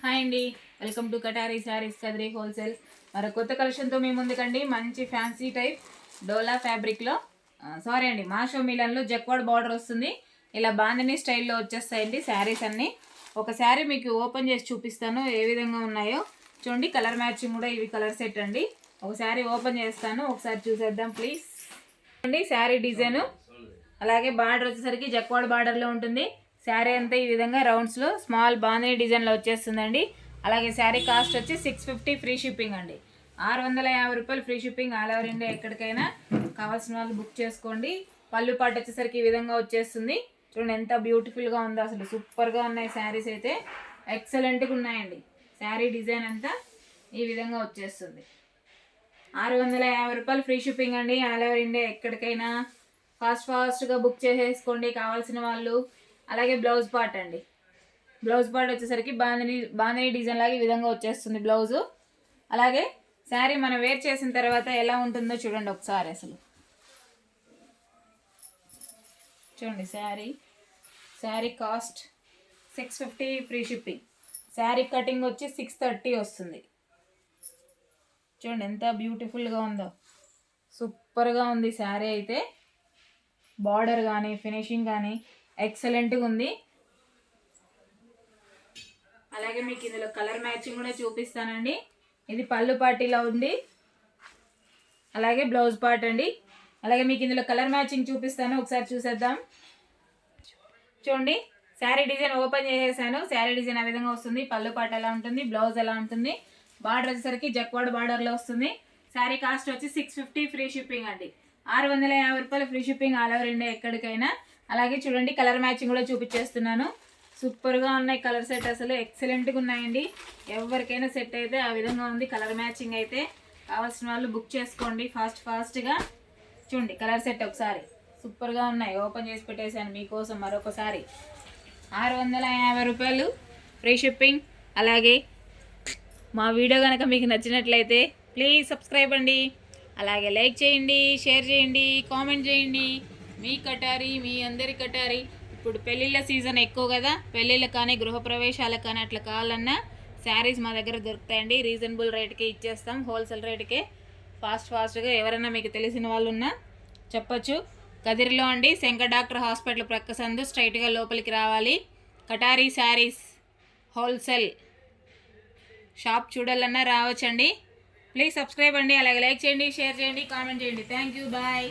Hi అండి, welcome to కటారీ saris Kadiri wholesale. మరి కొత్త కలెక్షన్తో మీ ముందుకండి. మంచి ఫ్యాన్సీ టైప్ డోలా ఫ్యాబ్రిక్లో సారీ అండి మాషో మిలన్లో జక్వాడ్ బార్డర్ వస్తుంది. ఇలా బాందిని స్టైల్లో వచ్చేస్తాయండి శారీస్ అన్నీ. ఒక శారీ మీకు ఓపెన్ చేసి చూపిస్తాను ఏ విధంగా ఉన్నాయో చూడండి. కలర్ మ్యాచింగ్ కూడా ఇవి కలర్ సెట్ అండి. ఒక శారీ ఓపెన్ చేస్తాను, ఒకసారి చూసేద్దాం ప్లీజ్. అండి శారీ డిజైను అలాగే బార్డర్ వచ్చేసరికి జక్వాడ్ బార్డర్లో ఉంటుంది. శారీ అంతా ఈ విధంగా రౌండ్స్లో స్మాల్ బాందిని డిజైన్లో వచ్చేస్తుందండి. అలాగే శారీ కాస్ట్ వచ్చి 650 ఫ్రీ షిప్పింగ్ అండి. 650 రూపాయలు free shipping all over India. ఎక్కడికైనా కావాల్సిన వాళ్ళు బుక్ చేసుకోండి. పళ్ళు పాటు వచ్చేసరికి ఈ విధంగా వచ్చేస్తుంది. చూడండి ఎంత బ్యూటిఫుల్గా ఉందో, అసలు సూపర్గా ఉన్నాయి శారీస్ అయితే. ఎక్సలెంట్గా ఉన్నాయండి. శారీ డిజైన్ అంతా ఈ విధంగా వచ్చేస్తుంది. 650 రూపాయలు ఫ్రీ షిప్పింగ్ అండి ఆల్ ఓవర్ ఇండియా. ఎక్కడికైనా ఫాస్ట్గా బుక్ చేసేసుకోండి కావాల్సిన వాళ్ళు. అలాగే బ్లౌజ్ పార్ట్ అండి. బ్లౌజ్ పార్ట్ వచ్చేసరికి బాందిని డిజైన్ లాగా ఈ విధంగా వచ్చేస్తుంది బ్లౌజు. అలాగే శారీ మనం వేర్ చేసిన తర్వాత ఎలా ఉంటుందో చూడండి ఒకసారి. అసలు చూడండి sari cost 650 free shipping. Sari cutting వచ్చి 630 వస్తుంది. చూడండి ఎంత బ్యూటిఫుల్గా ఉందో, సూపర్గా ఉంది శారీ అయితే. బార్డర్ కానీ ఫినిషింగ్ కానీ ఎక్సలెంట్గా ఉంది. అలాగే మీకు ఇందులో కలర్ మ్యాచింగ్ కూడా చూపిస్తానండి. ఇది పళ్ళు పార్టీలో ఉంది, అలాగే బ్లౌజ్ పార్ట్ అండి. అలాగే మీకు ఇందులో కలర్ మ్యాచింగ్ చూపిస్తాను, ఒకసారి చూసేద్దాం. చూడండి శారీ డిజైన్ ఓపెన్ చేసేసాను. శారీ డిజైన్ ఆ విధంగా వస్తుంది. పళ్ళు పార్ట్ ఎలా ఉంటుంది, బ్లౌజ్ ఎలా ఉంటుంది. బార్డర్ వచ్చేసరికి జక్వాడ్ బార్డర్లో వస్తుంది. శారీ కాస్ట్ వచ్చి 650 ఫ్రీ షిప్పింగ్ అండి. 650 రూపాయలు free shipping all over India ఎక్కడికైనా. అలాగే చూడండి కలర్ మ్యాచింగ్ కూడా చూపించేస్తున్నాను. సూపర్గా ఉన్నాయి కలర్ సెట్, అసలు ఎక్సలెంట్గా ఉన్నాయండి. ఎవరికైనా సెట్ అయితే ఆ విధంగా ఉంది కలర్ మ్యాచింగ్ అయితే. కావాల్సిన వాళ్ళు బుక్ చేసుకోండి ఫాస్ట్గా. చూడండి కలర్ సెట్ ఒకసారి సూపర్గా ఉన్నాయి. ఓపెన్ చేసి పెట్టేశాను మీకోసం మరొకసారి. 650 రూపాయలు ఫ్రీ షిప్పింగ్. అలాగే మా వీడియో కనుక మీకు నచ్చినట్లయితే ప్లీజ్ సబ్స్క్రైబ్ అండి. అలాగే లైక్ చేయండి, షేర్ చేయండి, కామెంట్ చేయండి. మీ కటారీ, మీ అందరి కటారీ. ఇప్పుడు పెళ్ళిళ్ళ సీజన్ ఎక్కువ కదా, పెళ్ళిళ్ళకి కానీ గృహప్రవేశాలకు కానీ అట్లా కావాలన్నా శారీస్ మా దగ్గర దొరుకుతాయండి. రీజనబుల్ రేట్కే ఇచ్చేస్తాం, హోల్సేల్ రేట్కే. ఫాస్ట్గా ఎవరైనా మీకు తెలిసిన వాళ్ళు ఉన్నా చెప్పచ్చు. కదిరిలో అండి, శంకర్ డాక్టర్ హాస్పిటల్ ప్రక్క సందు స్ట్రైట్గా లోపలికి రావాలి. కటారీ శారీస్ హోల్సేల్ షాప్ చూడాలన్నా రావచ్చండి. ప్లీజ్ సబ్స్క్రైబ్ అండి. అలాగే లైక్ చేయండి, షేర్ చేయండి, కామెంట్ చేయండి. Thank you, bye.